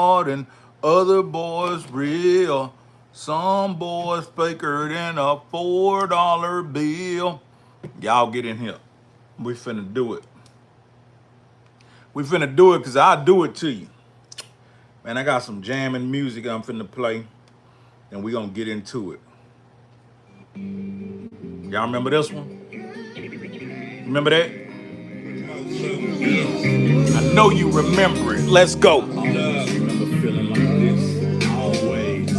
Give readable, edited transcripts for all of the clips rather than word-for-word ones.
hard and other boys real. Some boys faker than a $4 bill. Y'all get in here. We finna do it. We finna do it because I'll do it to you. Man, I got some jamming music I'm finna play, and we gonna get into it. Y'all remember this one? Remember that? I know you remember it. Let's go. Remember feeling like this always.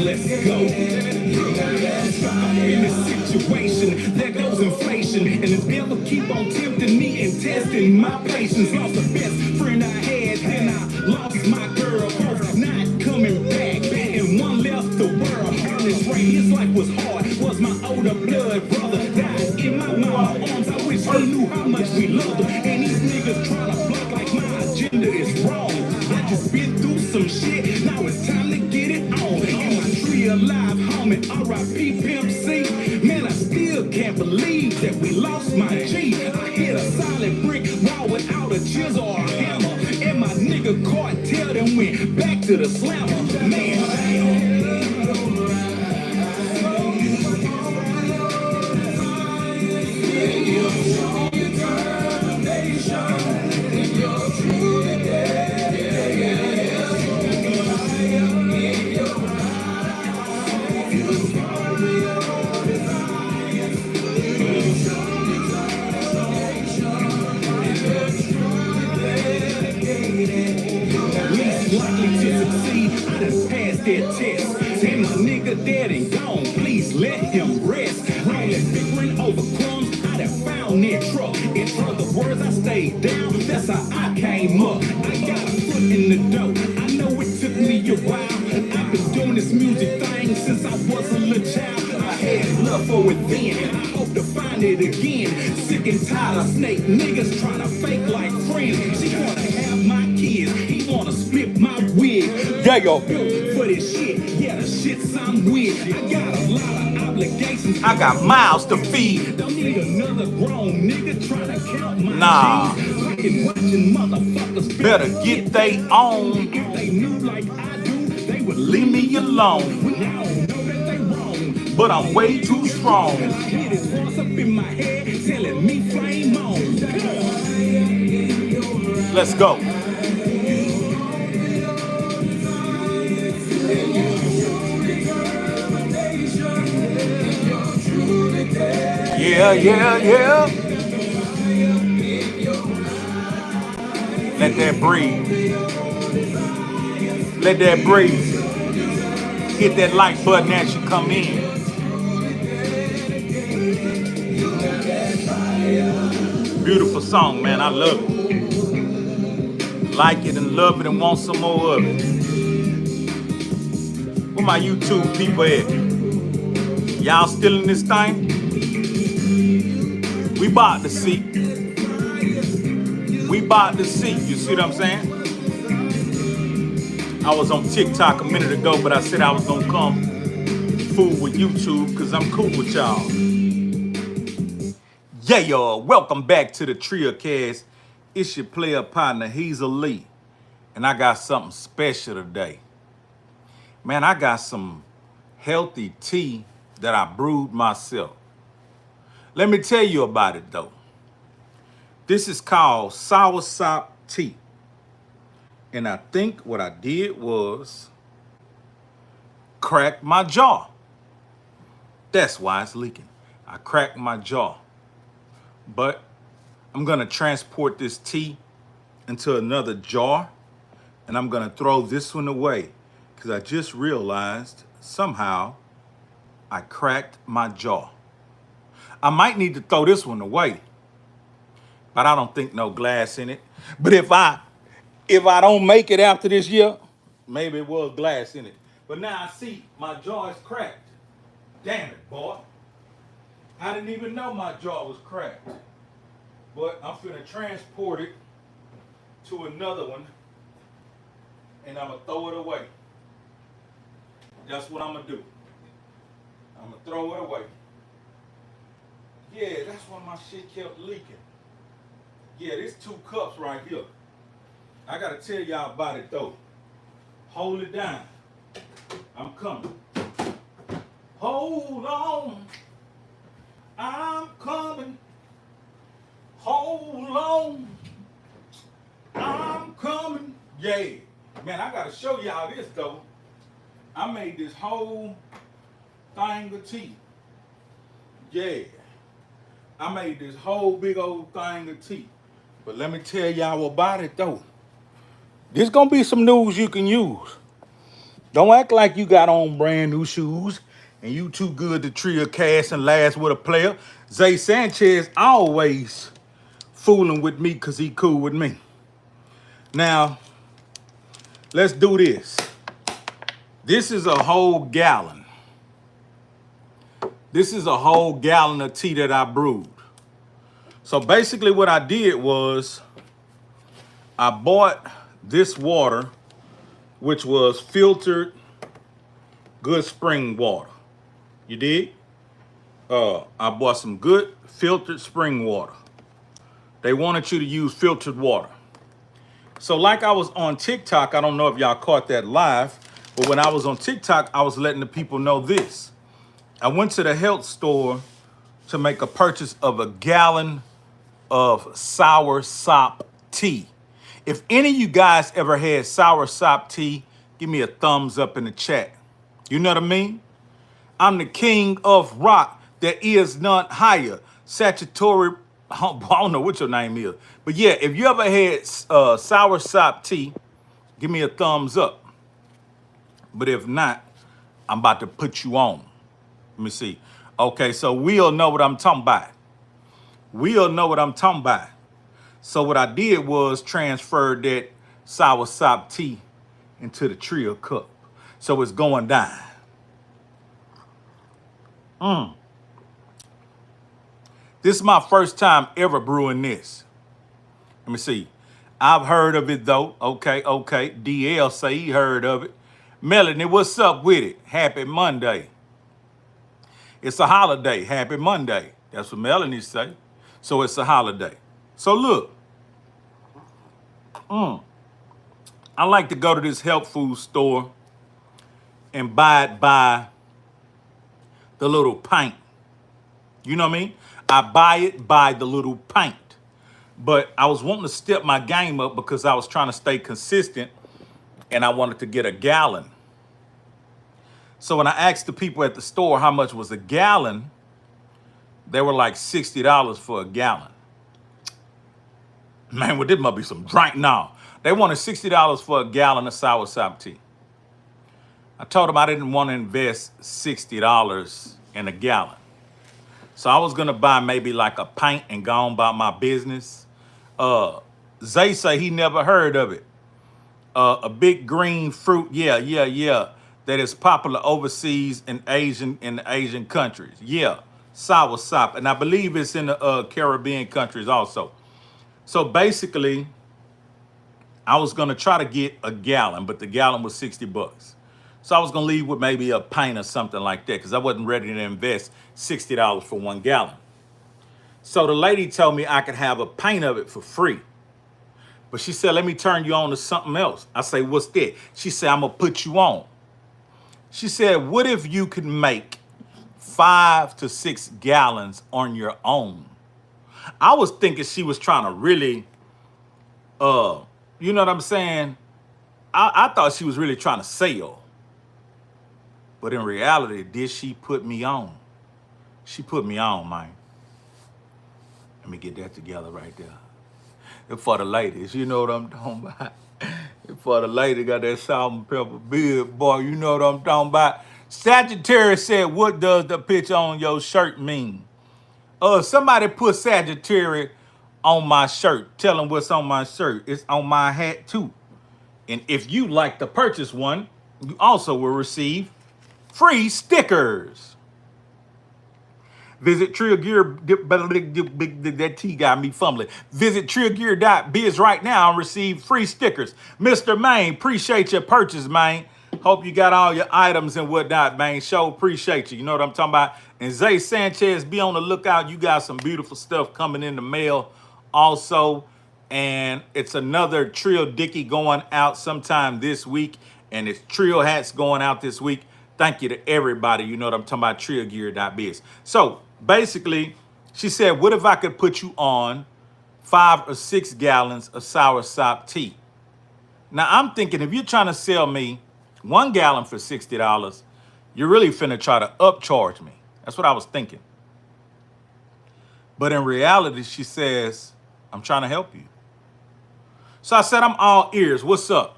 Let's go. I'm in this situation, there goes inflation, and the devil keep on tempting me and testing my patience. Lost the best friend I had, then I lost my girl. Both not coming back, and one left the world. Hardest right, his life was hard. Was my older blood brother died in my mama's arms. I wish he knew how much we loved him. And these niggas trying to block like my agenda is wrong. I just been through some shit, now it's time to get it on. And my tree alive, homie, R.I.P. Pimp C. Man, I still can't believe that we lost my G. I hit a solid brick wall without a chisel or a hammer. And my nigga cartel then went back to the slammer. Man, least likely to succeed, I done passed that test. And my nigga dead and gone, please let him rest. Only bickering over crumbs, I done found that truck. In other words, I stayed down, that's how I came up. I got a foot in the door, I know it took me a while. I've been doing this music thing since I was a little child. I had love for it then, I hope to find it again. Sick and tired of snake niggas trying to fake like friends. She wanna have my kids, he wanna split my wig. Yeah, yo. For this shit, yeah, the shit's I'm with. I got a lot of obligations, I got mouths to feed. Don't need another grown nigga trying to count my G's. Watching motherfuckers better get they own. If they knew like I do, they would leave me alone. We all know that they wrong, but I'm way too strong. I hear this voice up in my head telling me flame on. Let's go. Yeah, yeah, yeah. Let that breathe. Let that breathe. Hit that like button as you come in. Beautiful song, man. I love it. Like it and love it and want some more of it. Where my YouTube people at? Y'all still in this thing? We about to see. We about to see. You see what I'm saying? I was on TikTok a minute ago, but I said I was gonna come fool with YouTube because I'm cool with y'all. Yeah, y'all. Welcome back to the Trio Cast. It's your player partner, Hezeleo. And I got something special today. Man, I got some healthy tea that I brewed myself. Let me tell you about it though. This is called soursop tea. And I think what I did was crack my jaw. That's why it's leaking. I cracked my jaw. But I'm gonna transport this tea into another jar and I'm gonna throw this one away because I just realized somehow I cracked my jaw. I might need to throw this one away, but I don't think no glass in it. But if I don't make it after this year, maybe it was glass in it. But now I see my jaw is cracked. Damn it, boy. I didn't even know my jaw was cracked. But I'm finna transport it to another one and I'm gonna throw it away. That's what I'm gonna do. I'm gonna throw it away. Yeah, that's why my shit kept leaking. Yeah, there's 2 cups right here. I gotta tell y'all about it though. Hold it down. I'm coming. Hold on. I'm coming. Hold on. I'm coming. Yeah. Man, I gotta show y'all this though. I made this whole thing of tea. Yeah. I made this whole big old thing of tea. But let me tell y'all about it though. This gonna be some news you can use. Don't act like you got on brand new shoes and you too good to tree a cast and last with a player. Zay Sanchez always fooling with me because he cool with me. Now, let's do this. This is a whole gallon. This is a whole gallon of tea that I brewed. So basically what I did was I bought this water, which was filtered good spring water. You dig? I bought some good filtered spring water. They wanted you to use filtered water. So like I was on TikTok, I don't know if y'all caught that live, but when I was on TikTok, I was letting the people know this. I went to the health store to make a purchase of a gallon of sour sop tea. If any of you guys ever had sour sop tea, give me a thumbs up in the chat. You know what I mean? I'm the king of rock. There is none higher. Statutory, I don't know what your name is. But yeah, if you ever had sour sop tea, give me a thumbs up. But if not, I'm about to put you on. Let me see. Okay, so we'll know what I'm talking about. We'll know what I'm talking about. So what I did was transfer that sour sop tea into the trio cup. So it's going down. This is my first time ever brewing this. Let me see. I've heard of it though. Okay. DL say he heard of it. Melanie, what's up with it? Happy Monday. It's a holiday. Happy Monday. That's what Melanie say. So it's a holiday. So look. I like to go to this health food store and buy it by the little pint. You know what I mean? I buy it by the little pint. But I was wanting to step my game up because I was trying to stay consistent and I wanted to get a gallon. So when I asked the people at the store how much was a gallon, they were like $60 for a gallon. Man, well, this must be some drink now. They wanted $60 for a gallon of sour sop tea. I told them I didn't want to invest $60 in a gallon. So I was gonna buy maybe like a pint and go on about my business. Zay say he never heard of it. A big green fruit, yeah, that is popular overseas in Asian countries. Yeah, sour sop, and I believe it's in the Caribbean countries also. So basically, I was gonna try to get a gallon, but the gallon was $60. So I was gonna leave with maybe a pint or something like that because I wasn't ready to invest $60 for 1 gallon. So the lady told me I could have a pint of it for free. But she said, let me turn you on to something else. I say, what's that? She said, I'm gonna put you on. She said, what if you could make 5 to 6 gallons on your own? I was thinking she was trying to really, you know what I'm saying? I thought she was really trying to sell. But in reality, did she put me on? She put me on, man. Let me get that together right there. It's for the ladies, you know what I'm talking about. It's for the lady got that salt and pepper beard, boy, you know what I'm talking about. Sagittarius said, what does the picture on your shirt mean? Somebody put Sagittarius on my shirt. Tell them what's on my shirt. It's on my hat too. And if you like to purchase one, You also will receive free stickers. Visit Trill Gear. That T got me fumbling. Visit trillgear.biz right now and receive free stickers. Mr. Maine, appreciate your purchase, man. Hope you got all your items and whatnot, man. Show appreciate you. You know what I'm talking about? And Zay Sanchez, be on the lookout. You got some beautiful stuff coming in the mail also. And it's another Trill Dicky going out sometime this week. And it's Trill hats going out this week. Thank you to everybody. You know what I'm talking about, trillgear.biz. So basically, she said, what if I could put you on 5 or 6 gallons of soursop tea? Now, I'm thinking if you're trying to sell me 1 gallon for $60, you're really finna try to upcharge me. That's what I was thinking. But in reality, she says, I'm trying to help you. So I said, I'm all ears. What's up?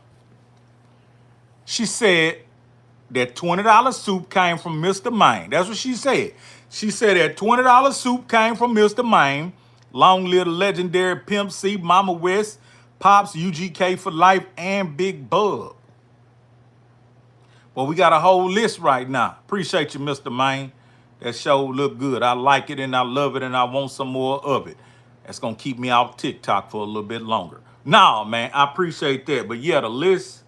She said that $20 soup came from Mr. Maine. That's what she said. She said that $20 soup came from Mr. Maine. Long live the legendary Pimp C, Mama West, Pops, UGK for life, and Big Bub. Well, we got a whole list right now. Appreciate you, Mr. Maine. That show look good. I like it and I love it and I want some more of it. That's going to keep me off TikTok for a little bit longer. Nah, man, I appreciate that. But yeah, the list,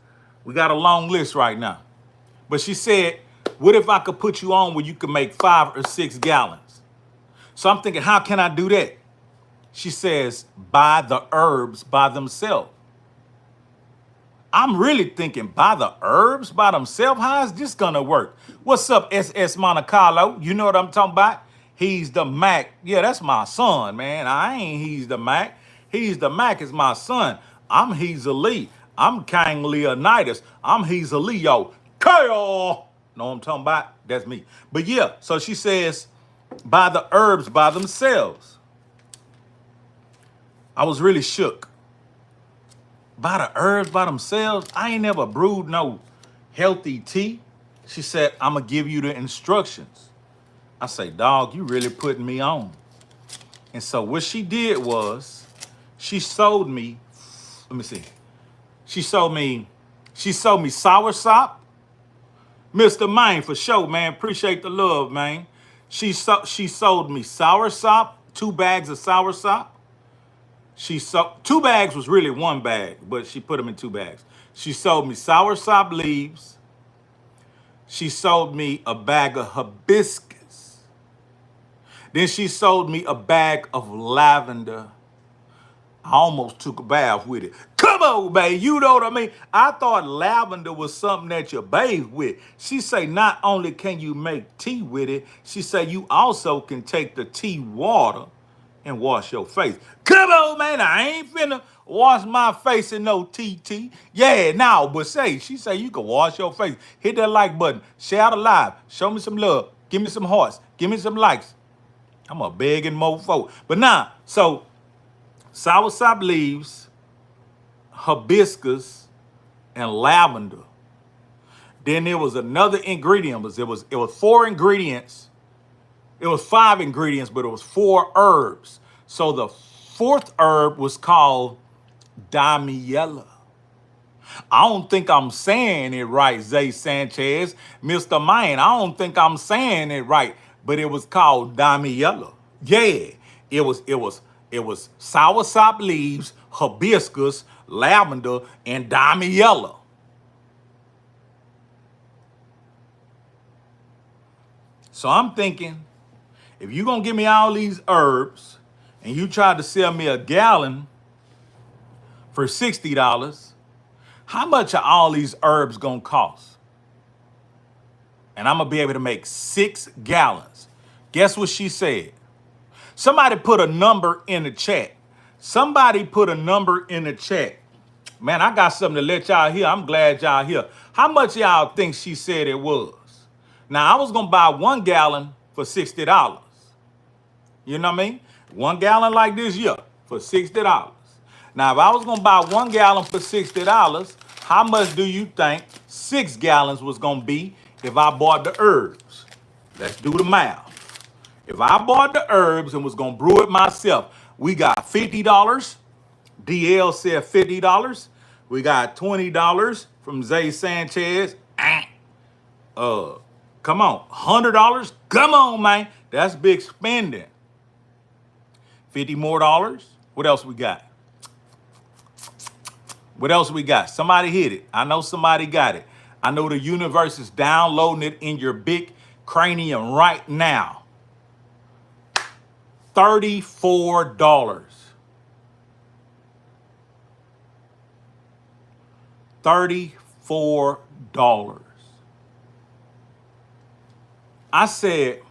we got a long list right now. But she said, what if I could put you on where you could make 5 or 6 gallons? So I'm thinking, how can I do that? She says, buy the herbs by themselves. I'm really thinking, buy the herbs by themselves? How is this gonna work? What's up, SS Monte Carlo? You know what I'm talking about? He's the Mac. Yeah, that's my son, man. I ain't He's the Mac. He's the Mac is my son. I'm Hezeleo. I'm King Leonidas. I'm Hezeleo. Kyle. Know what I'm talking about? That's me. But yeah, so she says, buy the herbs by themselves. I was really shook. Buy the herbs by themselves? I ain't never brewed no healthy tea. She said, I'm going to give you the instructions. I say, dog, you really putting me on. And so what she did was she sold me, let me see. She sold me soursop. Mr. Maine, for sure, man. Appreciate the love, man. She sold me soursop, 2 bags of soursop. She sold 2 bags was really 1 bag, but she put them in 2 bags. She sold me soursop leaves. She sold me a bag of hibiscus. Then she sold me a bag of lavender. I almost took a bath with it. Come on, babe. You know what I mean? I thought lavender was something that you bathe with. She say not only can you make tea with it, she say you also can take the tea water and wash your face. Come on, man. I ain't finna wash my face in no TT. Yeah, now, but she say you can wash your face. Hit that like button. Share the live. Show me some love. Give me some hearts. Give me some likes. I'm a begging mofo. But nah, so soursop leaves, hibiscus, and lavender. Then there was another ingredient. It was 4 ingredients. It was 5 ingredients, but it was 4 herbs. So the 4th herb was called Damiella. I don't think I'm saying it right, Zay Sanchez. Mr. Maine, I don't think I'm saying it right, but it was called Damiella. Yeah, it was soursop leaves, hibiscus, lavender, and Damiella. So I'm thinking, if you're going to give me all these herbs and you try to sell me a gallon for $60, how much are all these herbs going to cost? And I'm going to be able to make 6 gallons. Guess what she said? Somebody put a number in the chat. Somebody put a number in the chat. Man, I got something to let y'all hear. I'm glad y'all here. How much y'all think she said it was? Now, I was going to buy 1 gallon for $60. You know what I mean? 1 gallon like this here for $60. Now, if I was going to buy 1 gallon for $60, how much do you think 6 gallons was going to be if I bought the herbs? Let's do the math. If I bought the herbs and was going to brew it myself, we got $50. DL said $50. We got $20 from Zay Sanchez. Come on, $100? Come on, man. That's big spending. $50 more? What else we got? What else we got? Somebody hit it. I know somebody got it. I know the universe is downloading it in your big cranium right now. $34. $34. I said,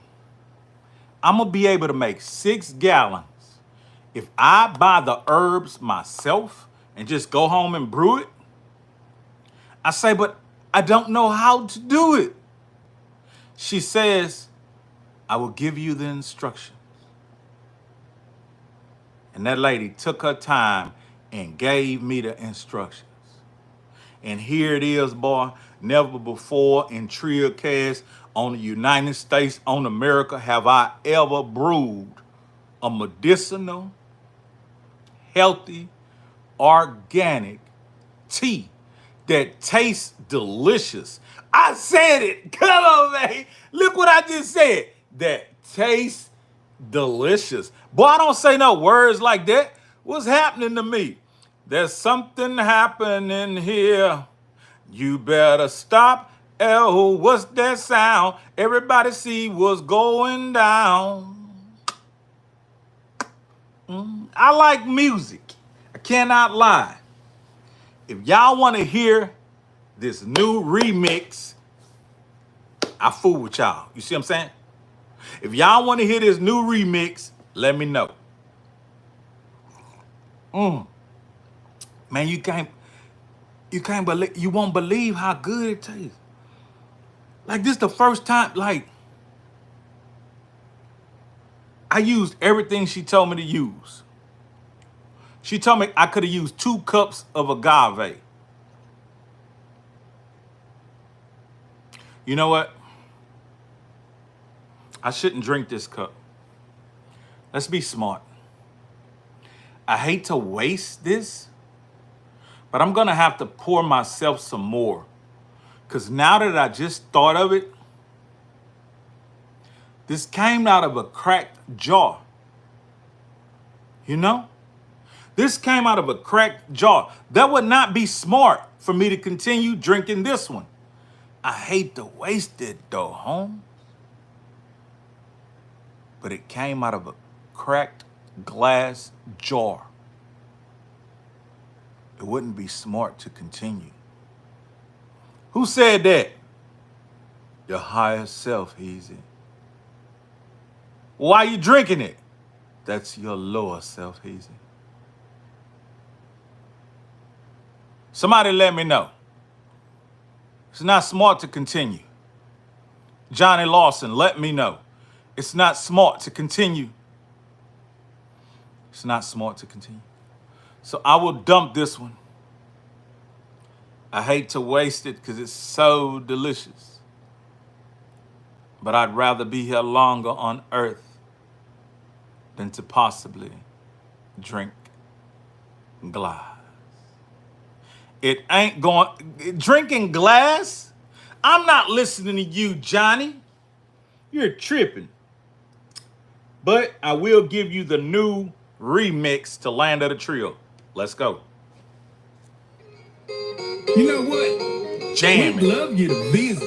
I'm going to be able to make 6 gallons if I buy the herbs myself and just go home and brew it. I say, but I don't know how to do it. She says, I will give you the instructions. And that lady took her time and gave me the instructions. And here it is, boy. Never before in Triocast on the United States, on America, have I ever brewed a medicinal, healthy, organic tea that tastes delicious. I said it. Come on, man. Look what I just said. That tastes delicious. Boy, I don't say no words like that. What's happening to me? There's something happening here. You better stop. Oh, what's that sound? Everybody see what's going down. I like music. I cannot lie. If y'all want to hear this new remix, I fool with y'all. You see what I'm saying? If y'all want to hear this new remix, let me know. Man, you can't believe, you won't believe how good it tastes. Like, this the first time, like, I used everything she told me to use. She told me I could have used 2 cups of agave. You know what? I shouldn't drink this cup. Let's be smart. I hate to waste this, but I'm going to have to pour myself some more. Because now that I just thought of it, this came out of a cracked jar. You know? This came out of a cracked jar. That would not be smart for me to continue drinking this one. I hate to waste it though, Holmes. But it came out of a cracked glass jar. It wouldn't be smart to continue. Who said that? Your higher self, Heezy. Why are you drinking it? That's your lower self, Heezy. Somebody let me know. It's not smart to continue. Johnny Lawson, let me know. It's not smart to continue. It's not smart to continue. So I will dump this one. I hate to waste it because it's so delicious. But I'd rather be here longer on earth than to possibly drink glass. It ain't going, drinking glass? I'm not listening to you, Johnny. You're tripping. But I will give you the new remix to Land of the Trio. Let's go. You know what? Jam We'd it. love you to visit,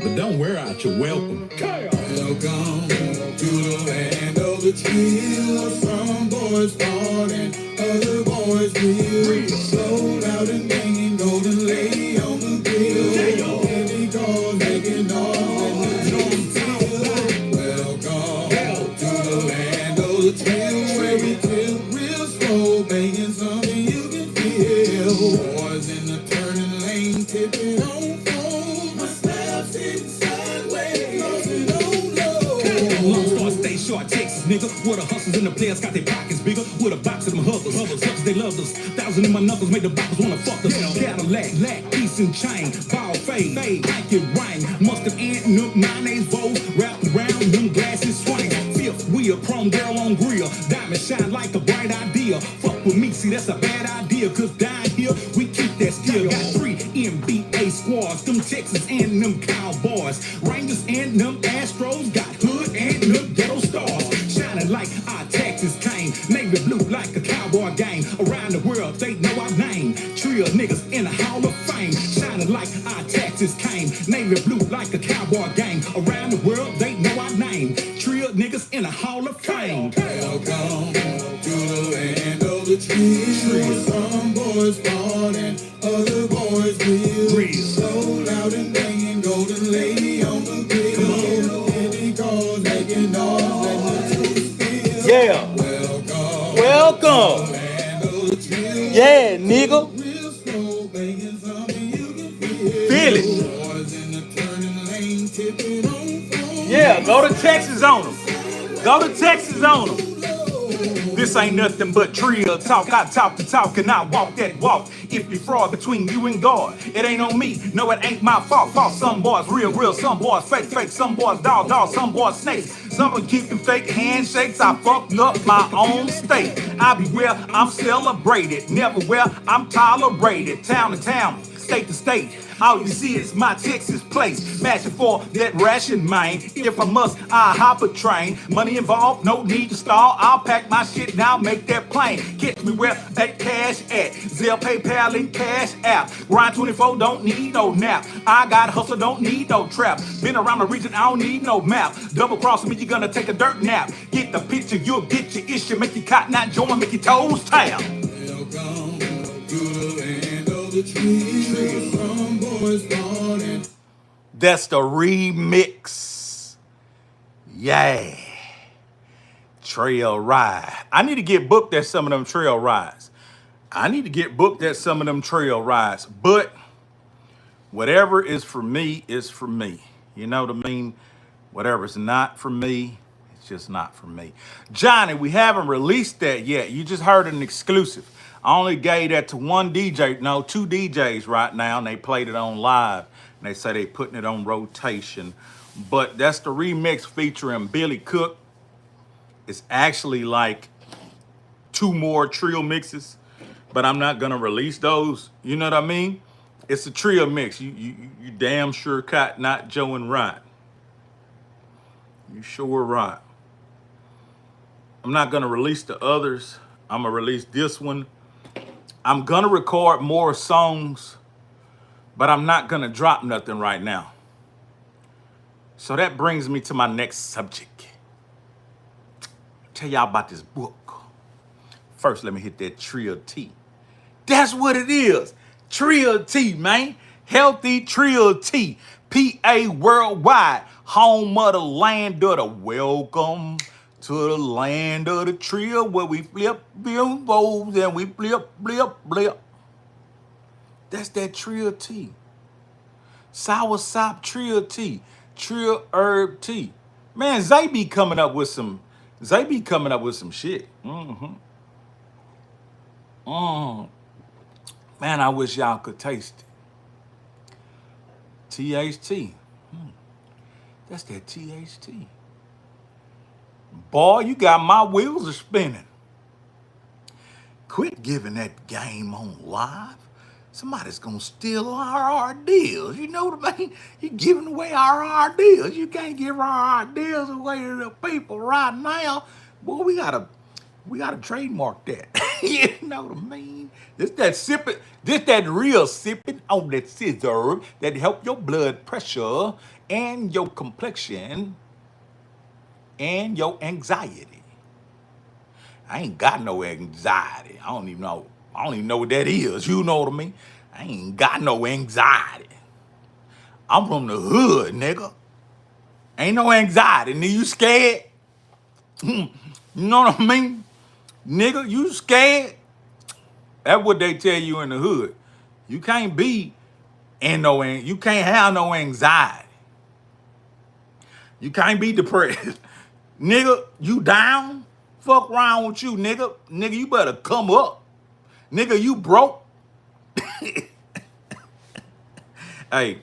but don't wear out your welcome. Welcome to the land of the Trio. Some boys falling, other boys real. Sold out and banging, golden lady on the grill. Heavy calls making noise and the drums feel. Welcome to the land of the Trio, where we feel real slow, banging something you can feel. Boys in the turning lane, tipping on phone. My style sitting sideways, crossing on low. Long story, stay short, Texas, nigga. Where the hustlers and the players got their pockets bigger. With a box of them hovers, suckers, they love us. 1,000 in my knuckles make the boppers wanna fuck us. Cadillac, piece and chain, ball fade, like it rain. Mustard ant, nook, mayonnaise, bows, wrapped around them glasses swing. Fifth wheel, chrome girl on grill. Diamond shine like a bright idea. Fuck with me, see that's a bad idea. Cause down here, we keep that still. Got 3 NBA squads, them Texas Astros got hood and the ghetto stars. Shining like our taxes came. Navy blue like a cowboy game. Around the world, they know our name. Trio niggas in the Hall of Fame. Shining like our taxes came. Navy blue like a cowboy game. Around the world, they know our name. Trio niggas in the Hall of Fame. Welcome to the land of the trio. Some boys fall and other boys will. So loud and banging, golden lady on the grill. Any cars making noise, let the truth spill. Yeah. Welcome, Welcome. land of the trio. Yeah, nigga. Real slow, banging something you can feel. Feel it. Boys in the turning lane, tipping on phone. Yeah, go to Texas on them. Go to Texas on them. This ain't nothing but trill talk. I talk the talk and I walk that walk. If you fraud between you and God, it ain't on me. No, it ain't my fault. Some boys real. Some boys fake. Some boys dog. Some boys snakes. Some of keep them fake handshakes. I fucked up my own state. I be where I'm celebrated. Never where I'm tolerated. Town to town, state to state. All you see is my Texas place. Matching for that ration, man. If I must, I'll hop a train. Money involved, no need to stall. I'll pack my shit now, make that plane. Catch me where that cash at. Zelle, PayPal, and Cash App. Grind 24, don't need no nap. I got hustle, don't need no trap. Been around the region, I don't need no map. Double crossing me, you're gonna take a dirt nap. Get the picture, you'll get your issue. Make your cotton out join, make your toes tap. Welcome to the land of the trio. Some boys falling. That's the remix. Yeah. Trail ride. I need to get booked at some of them trail rides. But whatever is for me is for me. You know what I mean? Whatever's not for me, it's just not for me. Johnny, we haven't released that yet. You just heard an exclusive. I only gave that to one DJ, no, two DJs right now, and they played it on live. And they say they putting it on rotation. But that's the remix featuring Billy Cook. It's actually like 2 more trio mixes, but I'm not gonna release those. You know what I mean? It's a trio mix. You damn sure caught not Joe and right. You sure right. I'm not gonna release the others. I'm gonna release this one. I'm gonna record more songs, but I'm not gonna drop nothing right now. So that brings me to my next subject. Tell y'all about this book. First, let me hit that Trio Tea. That's what it is. Trio Tea, man. Healthy Trio Tea. PA Worldwide. Home of the land of the welcome to the land of the trio where we flip bimbo's and we blip. That's that Trio Tea. Sour sop Trio Tea. Trio herb tea. Man, Zay be coming up with some shit. Man, I wish y'all could taste it. THT. That's that THT. Boy, you got my wheels are spinning. Quit giving that game on live. Somebody's gonna steal our ideas. You know what I mean? You're giving away our ideas. You can't give our ideas away to the people right now. Boy, we gotta trademark that. You know what I mean? This that real sipping on that scissor that help your blood pressure and your complexion and your anxiety. I ain't got no anxiety. I don't even know what that is. You know what I mean? I ain't got no anxiety. I'm from the hood, nigga. Ain't no anxiety. Nigga, you scared? You know what I mean? Nigga, you scared? That's what they tell you in the hood. You can't you can't have no anxiety. You can't be depressed. Nigga, you down? Fuck around with you, nigga. Nigga, you better come up. Nigga, you broke. Hey,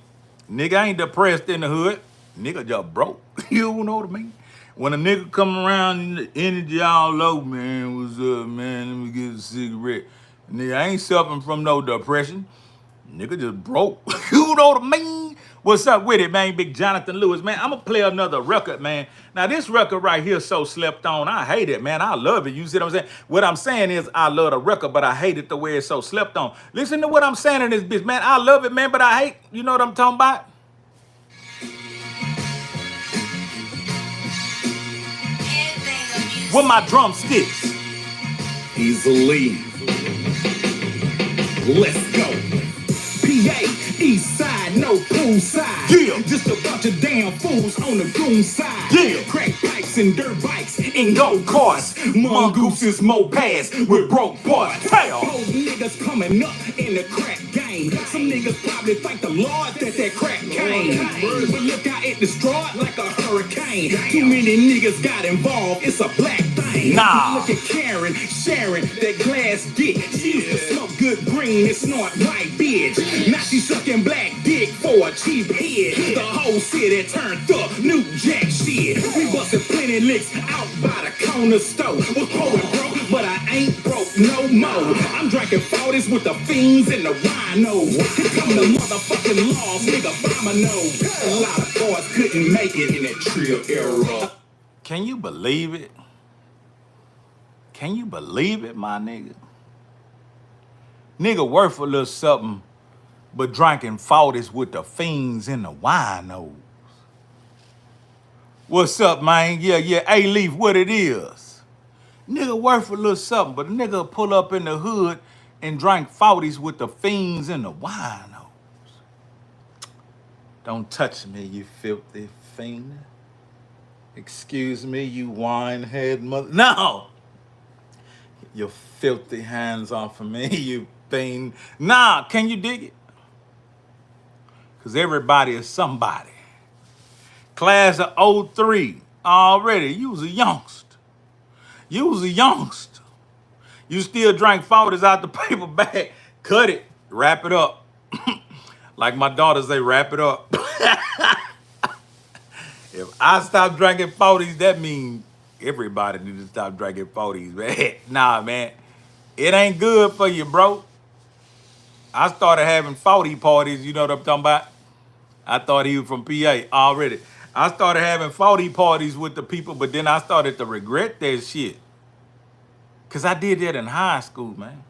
nigga ain't depressed in the hood. Nigga just broke. You know what I mean? When a nigga come around and the energy all low, man, what's up, man? Let me get a cigarette. Nigga, I ain't suffering from no depression. Nigga just broke. You know what I mean? What's up with it, man? Big Jonathan Lewis, man. I'm gonna play another record, man. Now, this record right here, So Slept On, I hate it, man. I love it. You see what I'm saying? What I'm saying is I love the record, but I hate it the way it's so slept on. Listen to what I'm saying in this bitch, man. I love it, man, but I hate, you know what I'm talking about? With my drumsticks. Easily. Let's go. PA, east side, no poolside. Yeah. Just a bunch of damn fools on the goon side. Yeah. Crack pipes and dirt bikes In go-karts, mongooses, mopeds with broke parts. Hell. Old niggas coming up in the crack game. Some niggas probably thank the Lord that crack came. But look how it destroyed like a hurricane. Too many niggas got involved, it's a black thing. Nah. Look at Karen, sharing that glass dick. She used to smoke good green and snort white bitch. Now she sucking black dick for a cheap head. The whole city turned up, new jack shit. We busted plenty licks out by the corner store. Was poet broke, but I ain't broke no more. I'm drinking 40s with the fiends and the winos. Here come the motherfucking laws, nigga, Bomino. A lot of boys couldn't make it in that Trill era. Can you believe it? Can you believe it, my nigga? Nigga worth a little something, but drinking 40s with the fiends and the winos. What's up, man? Yeah, A-Leaf, what it is. Nigga worth a little something, but a nigga pull up in the hood and drink 40s with the fiends and the winos. Don't touch me, you filthy fiend. Excuse me, you wine-head mother. No! Your filthy hands off of me, you fiend. Nah, can you dig it? Because everybody is somebody. Class of 03, already, you was a youngster. You was a youngster. You still drank 40s out the paper bag. Cut it, wrap it up. Like my daughters, they wrap it up. If I stop drinking 40s, that means everybody need to stop drinking 40s, man. Nah, man. It ain't good for you, bro. I started having 40 parties, you know what I'm talking about? I thought he was from PA already. I started having 40 parties with the people, but then I started to regret that shit. Because I did that in high school, man.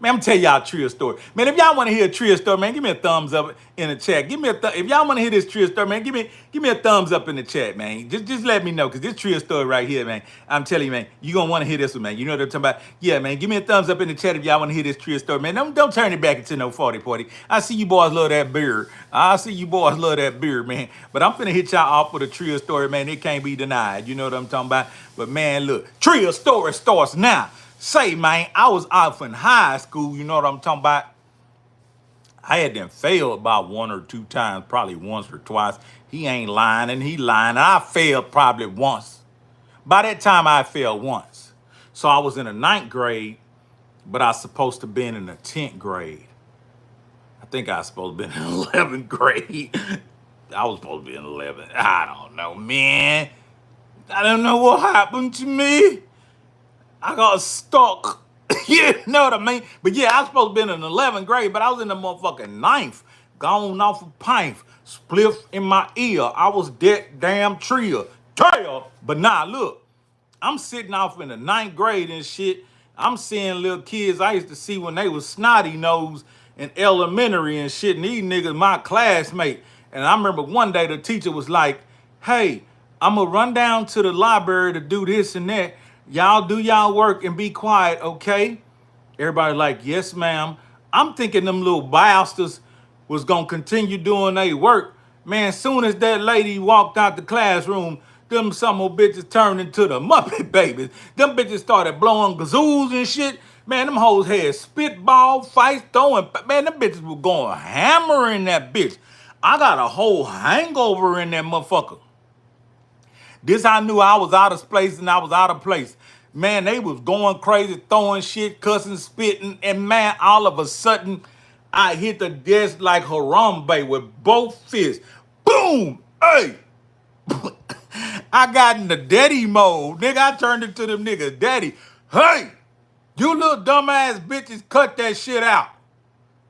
Man, I'm gonna tell y'all a Trill story. Man, if y'all want to hear a Trill story, man, give me a thumbs up in the chat. Give me a if y'all want to hear this Trill story, man, give me a thumbs up in the chat, man. Just let me know, because this Trill story right here, man, I'm telling you, man, you're gonna want to hear this one, man. You know what I'm talking about? Yeah, man, give me a thumbs up in the chat if y'all want to hear this Trill story, man. Don't turn it back into no 40 party. I see you boys love that beer. I see you boys love that beer, man. But I'm finna hit y'all off with a Trill story, man. It can't be denied. You know what I'm talking about? But man, look, Trill story starts now. Say, man, I was off in high school, you know what I'm talking about? I had them failed about 1 or 2 times, probably once or twice. He ain't lying and he lying. I failed probably once. By that time, I failed once. So I was in the 9th grade, but I was supposed to be in the 10th grade. I think I was supposed to be in the 11th grade. I was supposed to be in 11th. I don't know, man. I don't know what happened to me. I got stuck. You know what I mean? But yeah, I was supposed to be in the 11th grade, but I was in the motherfucking 9th. Gone off a pint. Spliff in my ear. I was that damn Trill. But nah, look. I'm sitting off in the 9th grade and shit. I'm seeing little kids I used to see when they was snotty nose in elementary and shit. And these niggas my classmate. And I remember one day the teacher was like, hey, I'm going to run down to the library to do this and that. Y'all do y'all work and be quiet, okay? Everybody like, yes, ma'am. I'm thinking them little bastards was going to continue doing their work. Man, soon as that lady walked out the classroom, them some old bitches turned into the Muppet Babies. Them bitches started blowing gazoos and shit. Man, them hoes had spitball fights, throwing. Man, them bitches were going hammering that bitch. I got a whole hangover in that motherfucker. This I knew I was out of place and I was out of place. Man, they was going crazy, throwing shit, cussing, spitting, and man, all of a sudden, I hit the desk like Harambe with both fists. Boom! Hey! I got in the daddy mode. Nigga, I turned into them niggas. Daddy, hey! You little dumbass bitches, cut that shit out.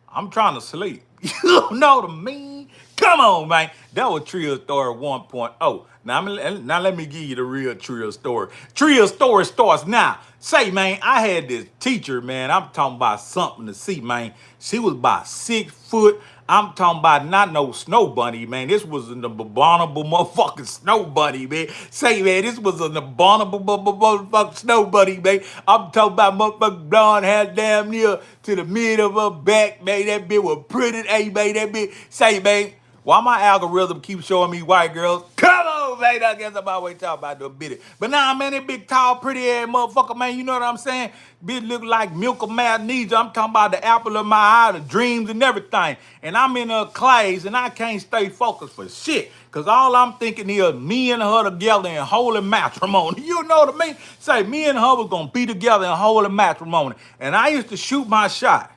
I'm trying to sleep. You know what I mean? Come on, man. That was Trill Story 1.0. Now let me give you the real Trill story. Trill Story starts now. Say, man, I had this teacher, man. I'm talking about something to see, man. She was about 6 foot. I'm talking about not no snow bunny, man. This was an abominable motherfucking snow bunny, man. Say, man, this was an abominable motherfucking snow bunny, man. I'm talking about motherfucking blonde hair damn near to the mid of her back, man. That bitch was pretty, hey, man. That bitch, say, man. Why my algorithm keeps showing me white girls? Come on, man. I guess I'm always talking about the bitty. But now, man, that big, tall, pretty ass motherfucker, man, you know what I'm saying? Bitch look like milk of magnesia. I'm talking about the apple of my eye, the dreams and everything. And I'm in a class and I can't stay focused for shit. Cause all I'm thinking is me and her together in holy matrimony. You know what I mean? Say me and her was gonna be together in holy matrimony. And I used to shoot my shot.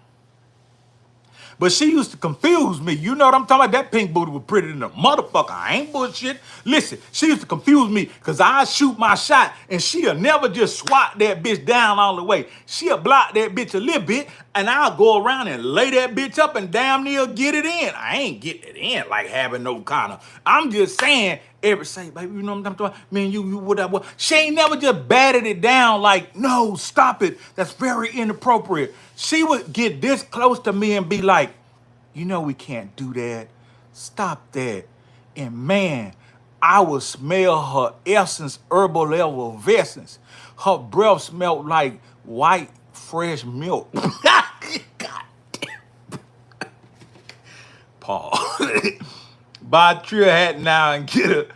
But she used to confuse me. You know what I'm talking about? That pink booty was pretty than a motherfucker. I ain't bullshit. Listen, she used to confuse me because I shoot my shot and she'll never just swat that bitch down all the way. She'll block that bitch a little bit and I'll go around and lay that bitch up and damn near get it in. I ain't getting it in like having no kind of. I'm just saying, say, baby, you know what I'm talking about? Man, you whatever. She ain't never just batted it down like, no, stop it. That's very inappropriate. She would get this close to me and be like, you know we can't do that. Stop that. And man, I would smell her essence, herbal level of essence. Her breath smelled like white, fresh milk. God damn. Paul. Buy a Trill hat now and get a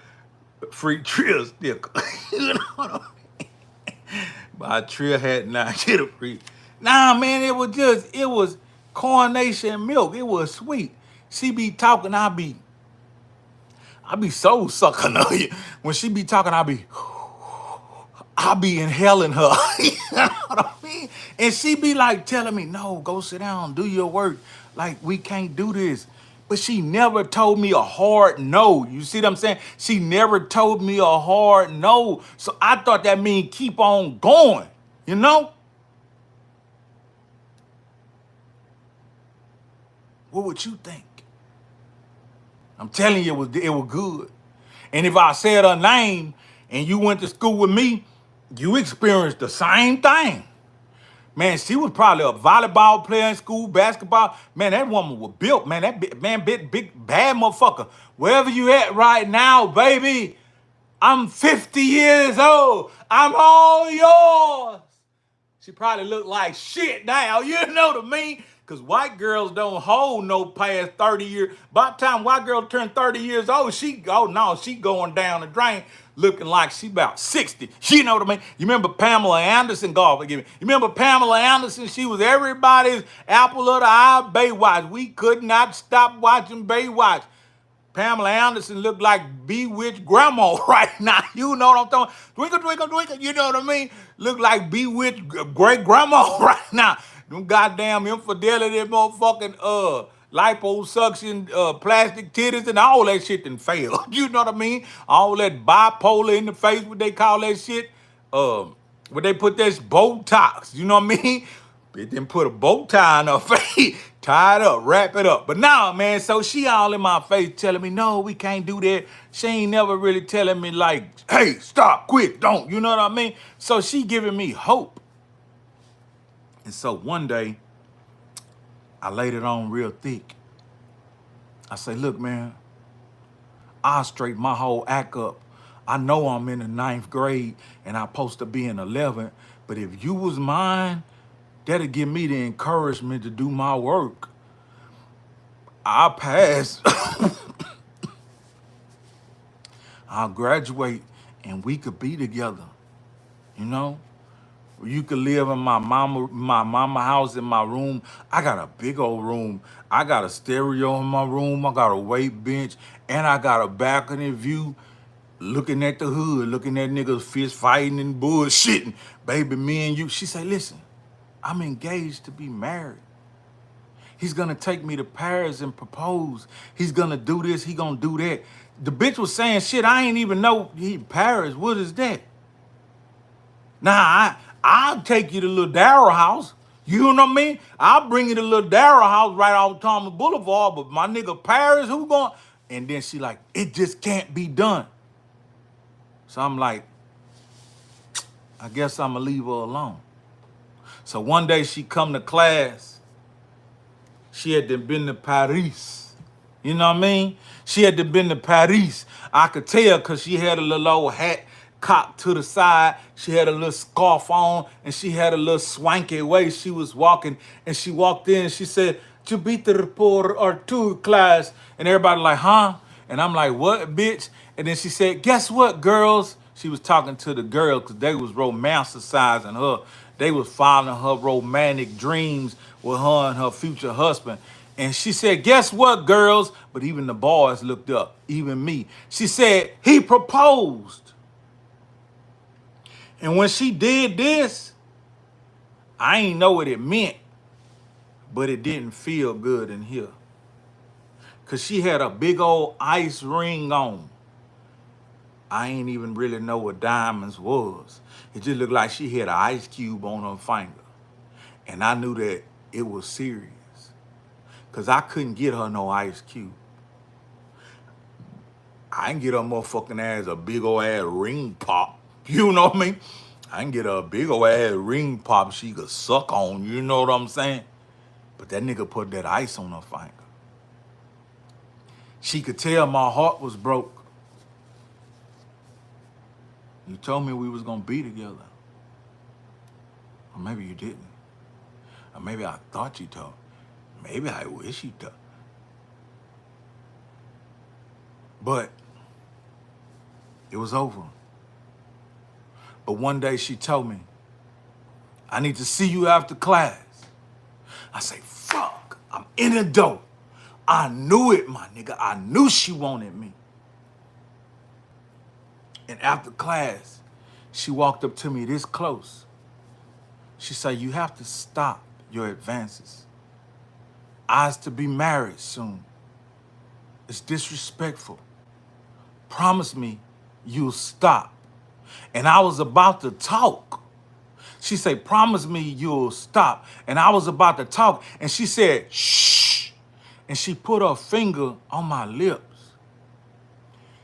free Trill sticker. You know what I mean? Buy a Trill hat now and get a free. Nah, man, it was coronation milk. It was sweet. She be talking, I be so sucking on you. When she be talking, I be inhaling her. You know what I mean? And she be like telling me, no, go sit down, do your work. Like, we can't do this. But she never told me a hard no. You see what I'm saying? She never told me a hard no. So I thought that mean keep on going, you know? What would you think? I'm telling you, it was good. And if I said her name and you went to school with me, you experienced the same thing. Man, she was probably a volleyball player in school, basketball. Man, that woman was built, man. Big, bad motherfucker. Wherever you at right now, baby, I'm 50 years old. I'm all yours. She probably looked like shit now, you know what I mean? Because white girls don't hold no past 30 years. By the time white girl turned 30 years old, she going down the drain looking like she about 60. You know what I mean? You remember Pamela Anderson? God forgive me. You remember Pamela Anderson? She was everybody's apple of the eye, Baywatch. We could not stop watching Baywatch. Pamela Anderson looked like bewitched grandma right now. You know what I'm talking? Twinkle, twinkle, twinkle. You know what I mean? Look like bewitched great grandma right now. Them goddamn infidelity, motherfucking liposuction, plastic titties, and all that shit done failed. You know what I mean? All that bipolar in the face, what they call that shit. Where they put that Botox. You know what I mean? They didn't put a bow tie on her face, tie it up, wrap it up. But now, man, so she all in my face telling me, no, we can't do that. She ain't never really telling me like, hey, stop, quit, don't. You know what I mean? So she giving me hope. And so one day, I laid it on real thick. I say, look, man, I'll straighten my whole act up. I know I'm in the 9th grade and I'm supposed to be in 11th, but if you was mine, that'll give me the encouragement to do my work. I'll pass. I'll graduate and we could be together. You know? You could live in my mama house in my room. I got a big old room. I got a stereo in my room. I got a weight bench. And I got a balcony view looking at the hood, looking at niggas fist fighting and bullshitting. Baby, me and you. She say, listen, I'm engaged to be married. He's gonna take me to Paris and propose. He's gonna do this, he gonna do that. The bitch was saying shit, I ain't even know Paris, what is that? Nah, I'll take you to little Darrell house. You know what I mean? I'll bring you to little Darrell house right off Thomas Boulevard, but my nigga Paris, who going? And then she like, it just can't be done. So I'm like, I guess I'm gonna leave her alone. So one day she come to class. She had been to Paris. You know what I mean? She had been to Paris. I could tell because she had a little old hat cocked to the side. She had a little scarf on and she had a little swanky way she was walking. And she walked in and she said, "Tu beat the report or two class." And everybody like, huh? And I'm like, what, bitch? And then she said, guess what, girls? She was talking to the girls because they was romanticizing her. They was following her romantic dreams with her and her future husband. And she said, guess what, girls? But even the boys looked up, even me. She said, he proposed. And when she did this, I ain't know what it meant, but it didn't feel good in here. Because she had a big old ice ring on. I ain't even really know what diamonds was. It just looked like she had an ice cube on her finger. And I knew that it was serious. Because I couldn't get her no ice cube. I can get her motherfucking ass a big old ass ring pop. You know what I mean? I can get her a big old ass ring pop she could suck on. You know what I'm saying? But that nigga put that ice on her finger. She could tell my heart was broke. You told me we was gonna be together. Or maybe you didn't. Or maybe I thought you told. Maybe I wish you told. But it was over. But one day she told me, I need to see you after class. I say, fuck, I'm in the door. I knew it, my nigga. I knew she wanted me. And after class, she walked up to me this close. She said, you have to stop your advances. I was to be married soon. It's disrespectful. Promise me you'll stop. And I was about to talk. She said, promise me you'll stop. And I was about to talk. And she said, shh. And she put her finger on my lips.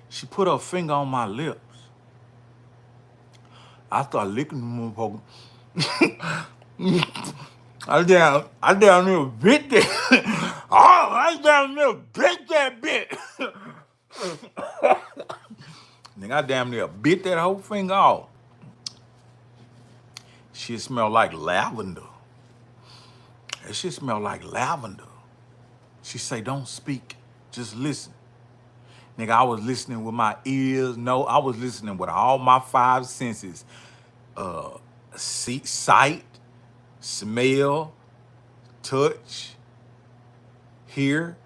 She put her finger on my lips. I started licking the motherfucker. I down there bit that. Oh, I down there bit that bit. Nigga, I damn near bit that whole finger off. Shit smell like lavender. That shit smell like lavender. She say, don't speak, just listen. Nigga, I was listening with my ears. No, I was listening with all my 5 senses. Sight, smell, touch, hear.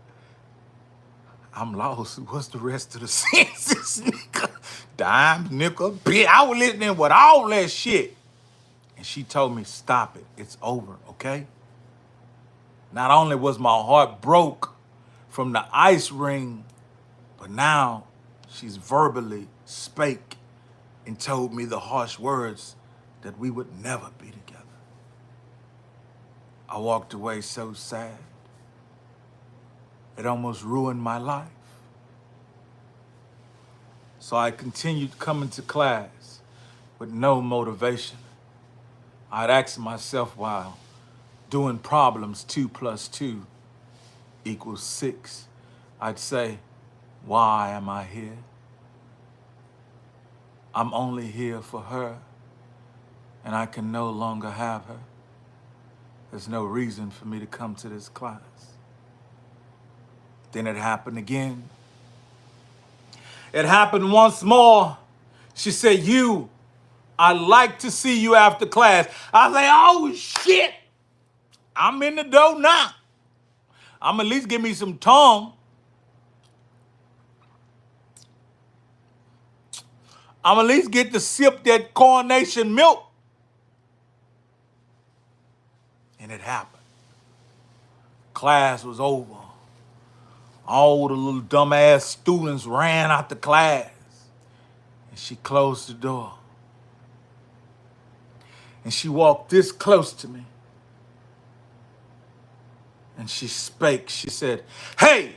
I'm lost. What's the rest of the senses, nigga? Dime, nickel, bit. I was listening with all that shit. And she told me, stop it. It's over, okay? Not only was my heart broke from the ice ring, but now she's verbally spake and told me the harsh words that we would never be together. I walked away so sad. It almost ruined my life. So I continued coming to class with no motivation. I'd ask myself while doing problems 2 + 2 = 6. I'd say, why am I here? I'm only here for her, and I can no longer have her. There's no reason for me to come to this class. Then it happened again. It happened once more. She said, I'd like to see you after class. I say, oh shit, I'm in the door now. I'm at least give me some tongue. I'm at least get to sip that coronation milk. And it happened. Class was over. All the little dumbass students ran out the class. And she closed the door. And she walked this close to me. And she spake. She said, hey,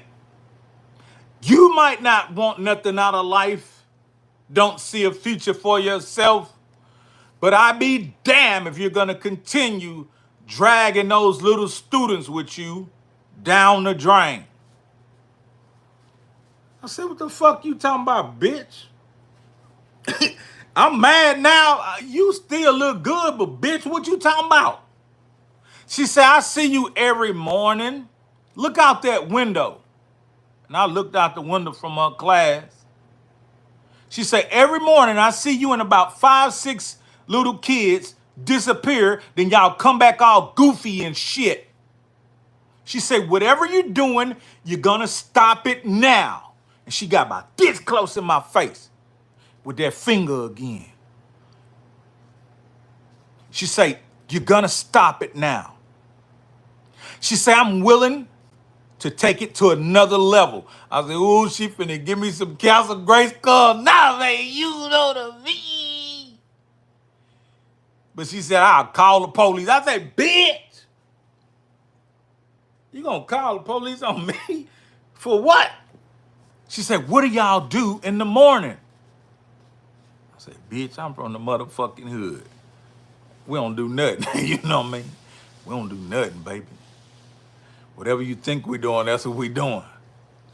You might not want nothing out of life, don't see a future for yourself, but I be damned if you're gonna continue dragging those little students with you down the drain. I said, what the fuck you talking about, bitch? I'm mad now. You still look good, but bitch, what you talking about? She said, I see you every morning. Look out that window. And I looked out the window from her class. She said, every morning I see you and about 5, 6 little kids disappear, then y'all come back all goofy and shit. She said, whatever you're doing, you're gonna stop it now. And she got about this close in my face with that finger again. She said, you're gonna stop it now. She said, I'm willing to take it to another level. I said, ooh, she finna give me some Castle Grace call. Nah, man, you know the me. But she said, I'll call the police. I said, bitch, you gonna call the police on me? For what? She said, what do y'all do in the morning? I said, bitch, I'm from the motherfucking hood. We don't do nothing. You know what I mean? We don't do nothing, baby. Whatever you think we're doing, that's what we're doing.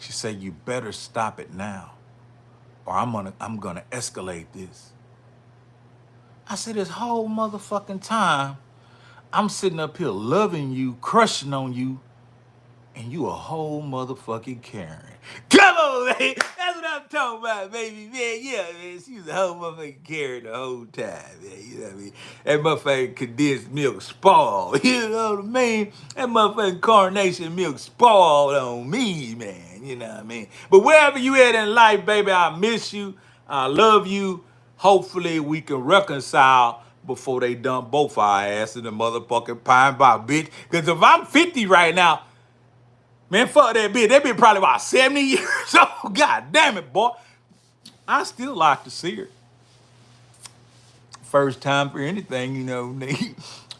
She said, you better stop it now, or I'm gonna escalate this. I said, this whole motherfucking time, I'm sitting up here loving you, crushing on you, and you a whole motherfucking Karen. Come on, man. That's what I'm talking about, baby. Man, yeah, man. She was a whole motherfucking Karen the whole time, man. You know what I mean? That motherfucking condensed milk spoiled. You know what I mean? That motherfucking coronation milk spoiled on me, man. You know what I mean? But wherever you at in life, baby, I miss you. I love you. Hopefully we can reconcile before they dump both our ass in the motherfucking pine bar, bitch. Because if I'm 50 right now, man, fuck that bitch. That bitch probably about 70 years old. God damn it, boy. I still like to see her. First time for anything, you know,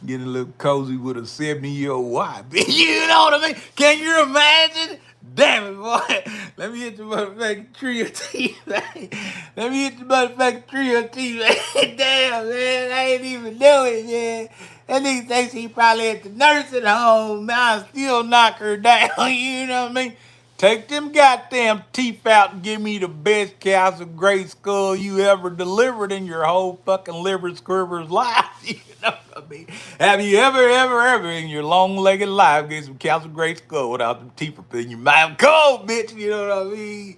getting a little cozy with a 70-year-old wife. You know what I mean? Can you imagine? Damn it, boy. Let me hit the motherfucking tree of teeth, man. Let me hit the motherfucking tree of teeth, man. Damn, man. I ain't even know it, man. That nigga thinks he probably at the nursing home. Man, I still knock her down. You know what I mean? Take them goddamn teeth out and give me the best Castle Grace skull you ever delivered in your whole fucking liver squirver's life. You know what I mean? Have you ever in your long-legged life get some Castle Grace skull without them teeth up in your mouth? Cold, bitch. You know what I mean?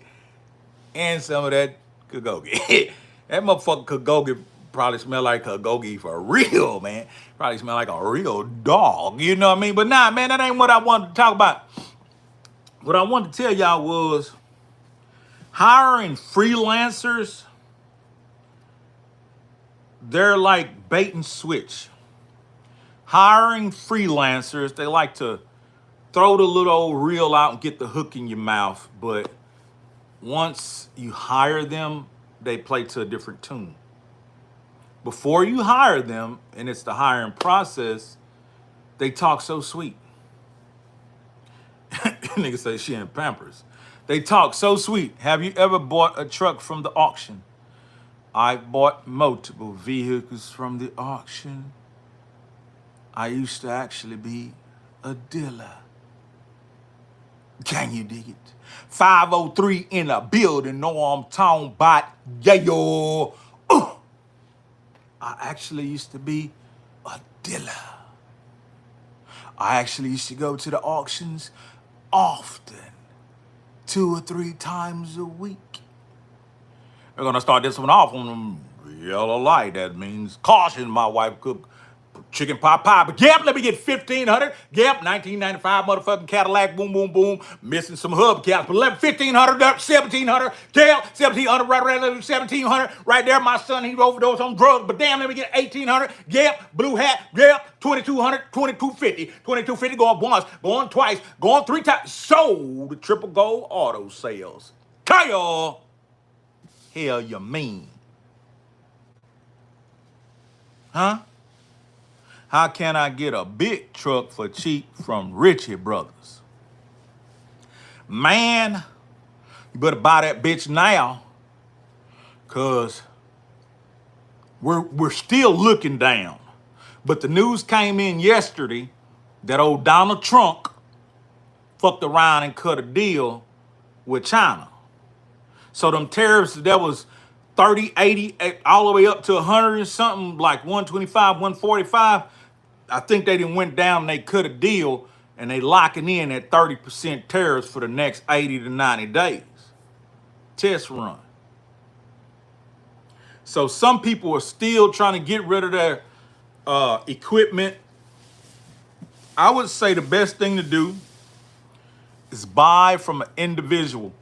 And some of that Kagogi. That motherfucker Kagogi probably smell like Kagogi for real, man. Probably smell like a real dog. You know what I mean? But nah, man, that ain't what I wanted to talk about. What I wanted to tell y'all was hiring freelancers, they're like bait and switch. Hiring freelancers, they like to throw the little old reel out and get the hook in your mouth, but once you hire them, they play to a different tune. Before you hire them, and it's the hiring process, they talk so sweet. Nigga say she in Pampers. They talk so sweet. Have you ever bought a truck from the auction? I bought multiple vehicles from the auction. I used to actually be a dealer. Can you dig it? 503 in a building, know I'm talking about, yeah, yo. I actually used to be a dealer. I actually used to go to the auctions often, 2 or 3 times a week. We're gonna start this one off on the yellow light. That means caution. My wife cooked chicken pot pie. But yep, let me get 1,500. Yep, 1995 motherfucking Cadillac, boom, boom, boom. Missing some hubcaps, but 1,500, 1,700. Yep, 1,700, right around 1,700. Right there, my son, he overdosed on drugs. But damn, let me get 1,800. Yep, blue hat. Yep, 2,200, 2,250. 2,250 going once, going twice, going 3 times. Sold the triple gold auto sales. Kyle, hell you mean? Huh? How can I get a big truck for cheap from Ritchie Brothers? Man, You better buy that bitch now, cause we're still looking down. But the news came in yesterday that old Donald Trump fucked around and cut a deal with China. So them tariffs that was 30, 80, all the way up to 100 and something, like 125, 145, I think they didn't went down and they cut a deal and they locking in at 30% tariffs for the next 80 to 90 days. Test run. So some people are still trying to get rid of their equipment. I would say the best thing to do is buy from an individual.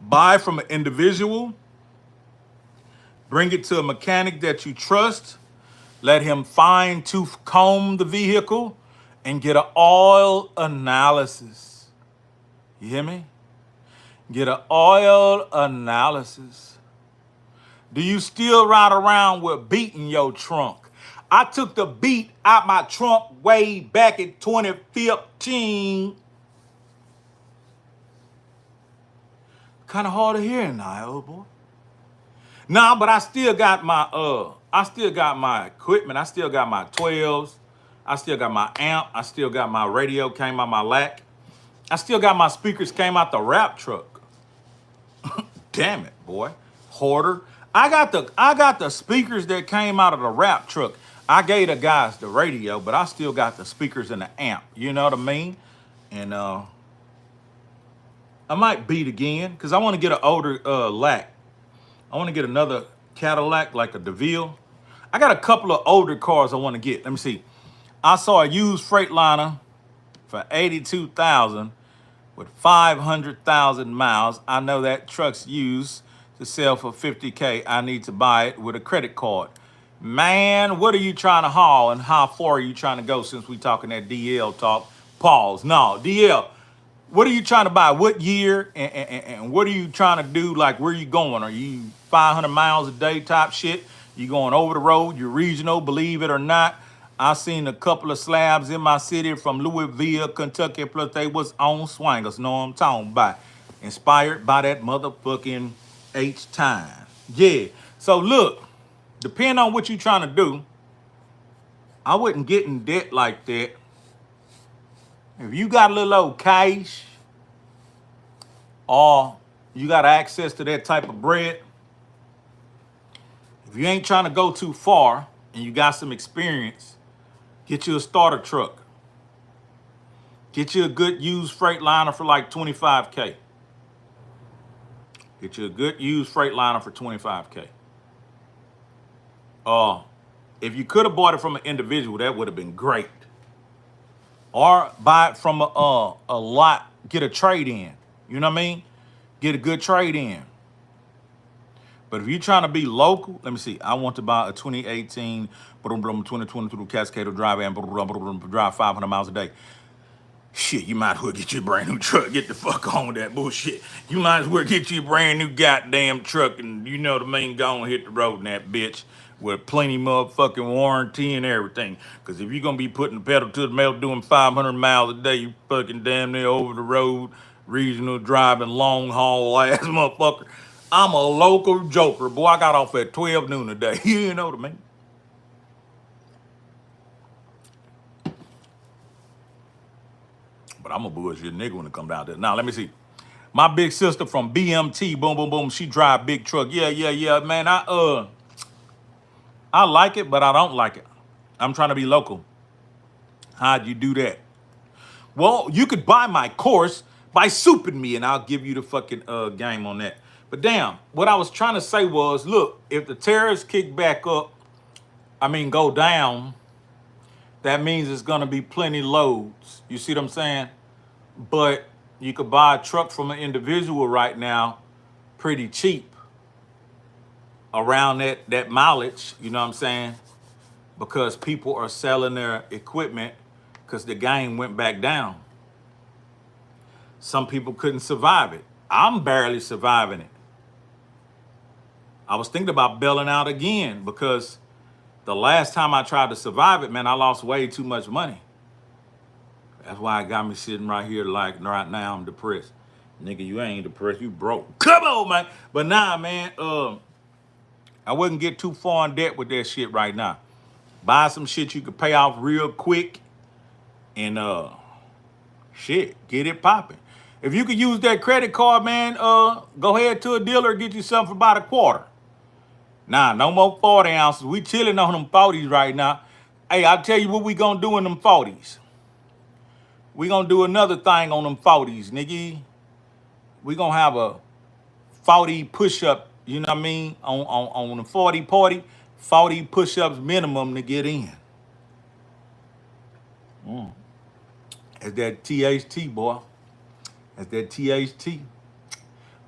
Buy from an individual, bring it to a mechanic that you trust, let him fine tooth comb the vehicle, and get an oil analysis. You hear me? Get an oil analysis. Do you still ride around with beat in your trunk? I took the beat out my trunk way back in 2015. Kind of hard to hear now, old boy. Nah, but I still got my equipment. I still got my 12s. I still got my amp. I still got my radio came out my lack. I still got my speakers came out the rap truck. Damn it, boy. Hoarder. I got the speakers that came out of the rap truck. I gave the guys the radio, but I still got the speakers and the amp. You know what I mean? And I might beat again because I want to get an older lack. I want to get another Cadillac like a DeVille. I got a couple of older cars I want to get. Let me see. I saw a used Freightliner for $82,000 with 500,000 miles. I know that truck's used to sell for $50K. I need to buy it with a credit card. Man, what are you trying to haul and how far are you trying to go since we talking that DL talk? Pause. No, DL. What are you trying to buy? What year? And what are you trying to do? Like, where are you going? Are you 500 miles a day type shit? You going over the road? You're regional, believe it or not. I seen a couple of slabs in my city from Louisville, Kentucky, plus they was on swangers. Know what I'm talking about. Inspired by that motherfucking H-Time. Yeah. So look, depending on what you're trying to do, I wouldn't get in debt like that. If you got a little old cash or you got access to that type of bread, if you ain't trying to go too far and you got some experience, get you a starter truck. Get you a good used Freightliner for like 25K. Get you a good used Freightliner for 25K. If you could have bought it from an individual, that would have been great. Or buy it from a lot, get a trade in. You know what I mean? Get a good trade in. But if you're trying to be local, let me see. I want to buy a 2018 2022 Cascade Drive and drive 500 miles a day. Shit, you might as well get you a brand new truck. Get the fuck on with that bullshit. You might as well get you a brand new goddamn truck and you know what I mean, go and hit the road in that bitch with plenty motherfucking warranty and everything. Because if you're going to be putting the pedal to the metal doing 500 miles a day, you fucking damn near over the road, regional driving, long haul ass motherfucker. I'm a local joker. Boy, I got off at 12 noon today. You know what I mean? But I'm a bullshit nigga when it come down to it. Now, let me see. My big sister from BMT, boom, boom, boom, she drive big truck. Yeah, man, I like it, but I don't like it. I'm trying to be local. How'd you do that? Well, you could buy my course by souping me, and I'll give you the fucking game on that. But damn, what I was trying to say was, look, if the tariffs kick back up, go down, that means it's gonna be plenty loads. You see what I'm saying? But you could buy a truck from an individual right now pretty cheap. Around that mileage, you know what I'm saying? Because people are selling their equipment because the game went back down. Some people couldn't survive it. I'm barely surviving it. I was thinking about bailing out again because the last time I tried to survive it, man, I lost way too much money. That's why it got me sitting right here like right now I'm depressed. Nigga, you ain't depressed, you broke. Come on, man. But nah, man, I wouldn't get too far in debt with that shit right now. Buy some shit you can pay off real quick and shit, get it popping. If you could use that credit card, man, go ahead to a dealer, get you something for about a quarter. Nah, no more 40 ounces. We chilling on them 40s right now. Hey, I'll tell you what we gonna do in them 40s. We gonna do another thing on them 40s, nigga. We gonna have a 40 push-up, you know what I mean? On the 40 party, 40 push-ups minimum to get in. That's that THT, boy. That's that THT.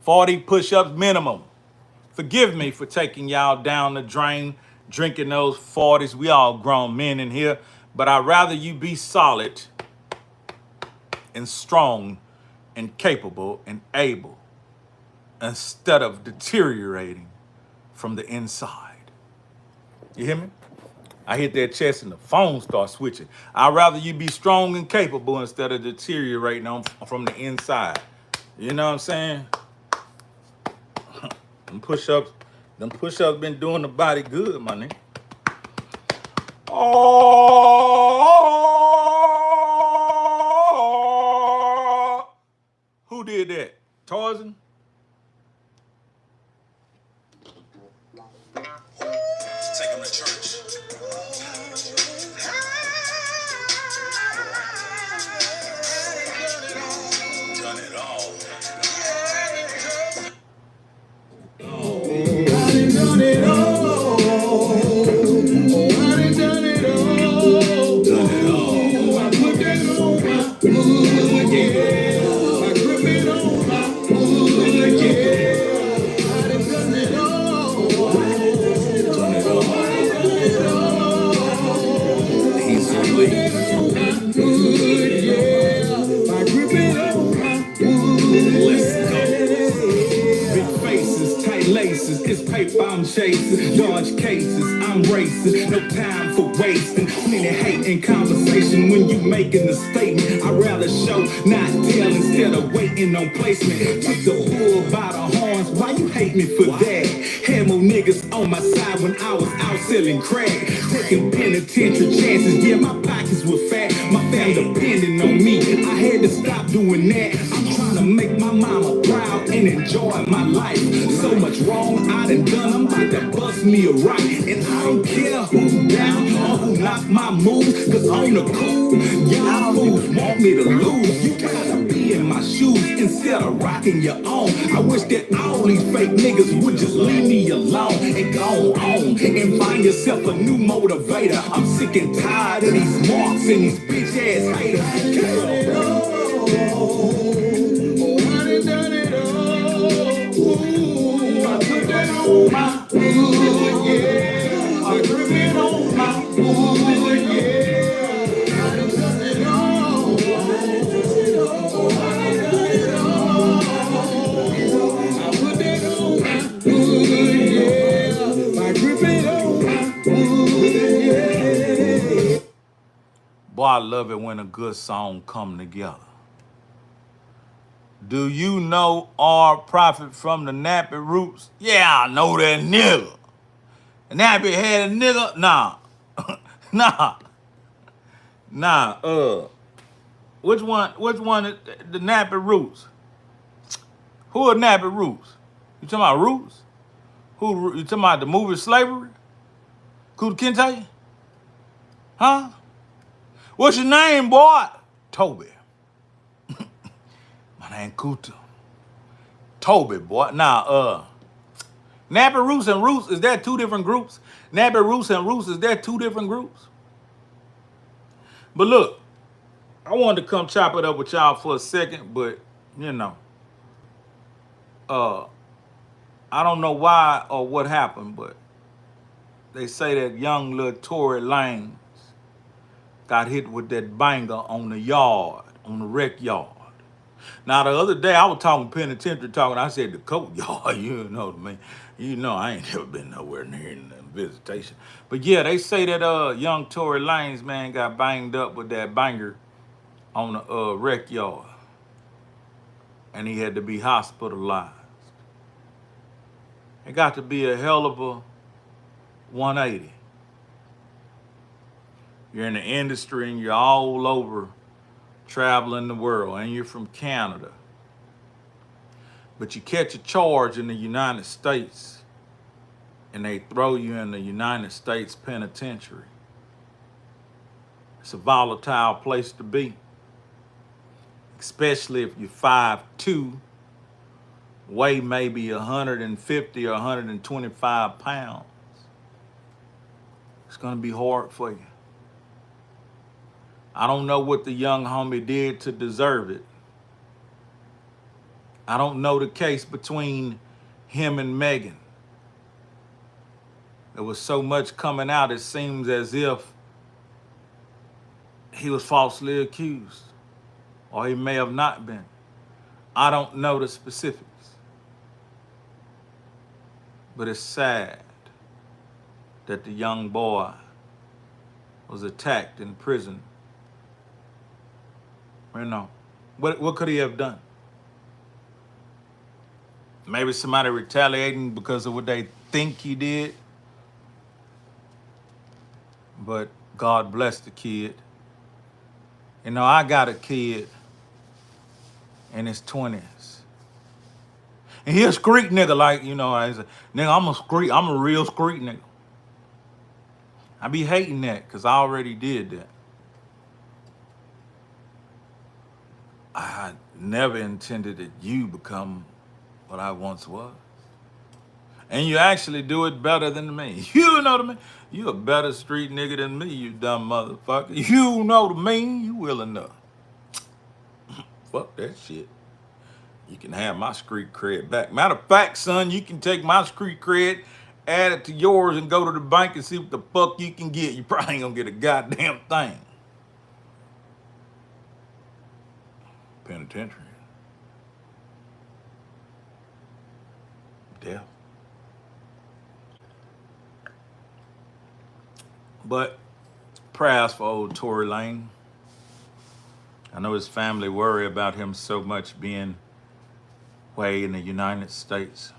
40 push-ups minimum. Forgive me for taking y'all down the drain, drinking those 40s. We all grown men in here, but I'd rather you be solid and strong and capable and able instead of deteriorating from the inside. You hear me? I hit that chest and the phone starts switching. I'd rather you be strong and capable instead of deteriorating from the inside. You know what I'm saying? Them push-ups been doing the body good, my nigga. Oh, who did that? Tarzan? Take him to church. Done it all. Done it all. Done it all. Done it all. I put that on my hood, yeah. I grip it on my hood, yeah. I done done it all. Done it all. Hezeleo. I grip it on my hood. Let's go. Big faces, tight laces, it's paper I'm chasing. Dodge cases, I'm racing. No time for wasting. Plenty hate in conversation when you making a statement. I'd rather show, not tell, instead of waiting on placement. Took the bull by the horns, why you hate me for that? Had more niggas on my side when I was out selling crack. Taking penitentiary chances, yeah, my pockets were fat. My family depending on me, I had to stop doing that. I'm trying to make my mama proud and enjoy my life. So much wrong I done done, I'm about to bust me a right. And I don't care who down or who knock my moves, cause on the cool, y'all fools want me to lose. You gotta be in my shoes instead of rocking your own. I wish that all these fake niggas would just leave me alone and go on and find yourself a new motivator. I'm sick and tired of these marks and these bitch ass haters. My hood, yeah. I grip it on my hood, yeah. I done done it all. I put that on my hood, yeah. I grip it on my hood, yeah. Boy, I love it when a good song come together. Do you know our prophet from the Nappy Roots? Yeah, I know that nigga. Nappy had a nigga? Nah. Nah. Which one the Nappy Roots? Who are Nappy Roots? You talking about Roots? Who you talking about the movie Slavery? Kuta Kinte? Huh? What's your name, boy? Toby. My name Kuta. Toby, boy. Now, Nappy Roots and Roots, is that two different groups? Nappy Roots and Roots, is that two different groups? But look, I wanted to come chop it up with y'all for a second, but, you know, I don't know why or what happened, but they say that young little Tory Lanez got hit with that banger on the yard, on the rec yard. Now, the other day, I was talking penitentiary talking. I said the court yard, you know what I mean? You know, I ain't never been nowhere near in visitation. But yeah, they say that young Tory Lanez, man, got banged up with that banger on the rec yard. and he had to be hospitalized. It got to be a hell of a 180. You're in the industry and you're all over traveling the world, and you're from Canada. But you catch a charge in the United States and they throw you in the United States penitentiary. It's a volatile place to be, especially if you're 5'2", weigh maybe 150 or 125 pounds. It's gonna be hard for you. I don't know what the young homie did to deserve it. I don't know the case between him and Megan. There was so much coming out, it seems as if he was falsely accused, or he may have not been. I don't know the specifics. But it's sad that the young boy was attacked in prison. You know, what could he have done? Maybe somebody retaliating because of what they think he did. But God bless the kid. You know, I got a kid in his 20s. And he a street nigga, like, you know, I say, nigga, I'm a real street nigga. I be hating that because I already did that. I never intended that you become what I once was. And you actually do it better than me. You know what I mean? You a better street nigga than me, you dumb motherfucker. You know what I mean? You will enough. Fuck that shit. You can have my street cred back. Matter of fact, son, you can take my street cred, add it to yours, and go to the bank and see what the fuck you can get. You probably ain't gonna get a goddamn thing. Penitentiary. Death. But prayers for old Tory Lane. I know his family worry about him so much being way in the United States.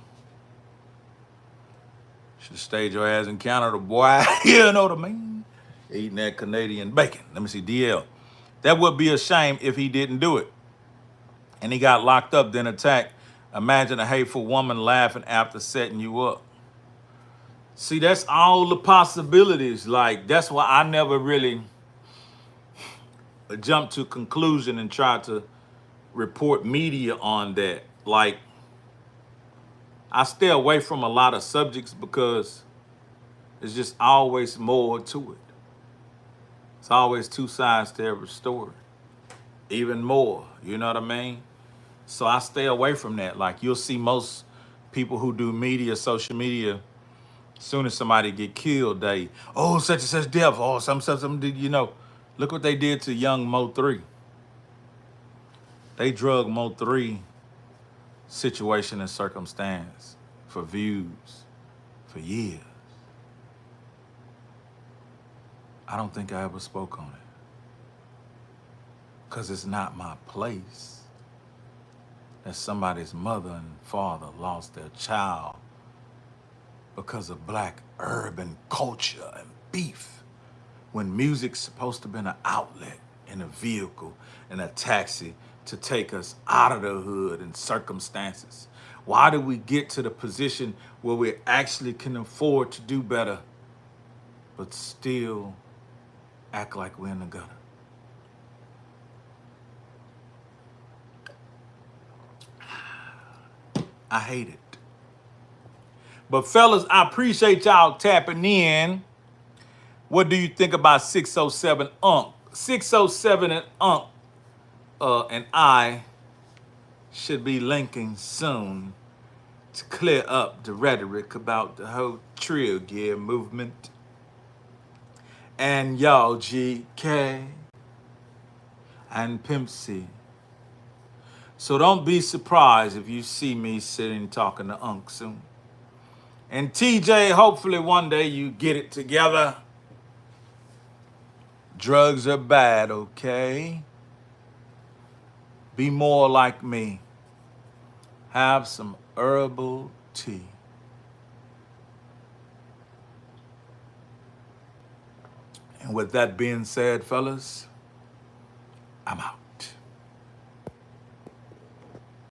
Should have stayed your ass in Canada, boy. You know what I mean? Eating that Canadian bacon. Let me see, DL. That would be a shame if he didn't do it. And he got locked up, then attacked. Imagine a hateful woman laughing after setting you up. See, that's all the possibilities. Like, that's why I never really jumped to conclusion and tried to report media on that. Like, I stay away from a lot of subjects because there's just always more to it. It's always two sides to every story. Even more, you know what I mean? So I stay away from that. Like, you'll see most people who do media, social media, as soon as somebody get killed, they, oh, such and such death, oh, some, you know. Look what they did to young Mo 3. They drug Mo 3 situation and circumstance for views for years. I don't think I ever spoke on it because it's not my place that somebody's mother and father lost their child because of black urban culture and beef, when music's supposed to be an outlet and a vehicle and a taxi to take us out of the hood and circumstances. Why did we get to the position where we actually can afford to do better, but still act like we're in the gutter? I hate it. But fellas, I appreciate y'all tapping in. What do you think about 607 Unc? 607 and Unc and I should be linking soon to clear up the rhetoric about the whole Trill Gear movement. And y'all GK and Pimp C. So don't be surprised if you see me sitting talking to Unc soon. And TJ, hopefully one day you get it together. Drugs are bad, okay? Be more like me. have some herbal tea. And with that being said, fellas, I'm out.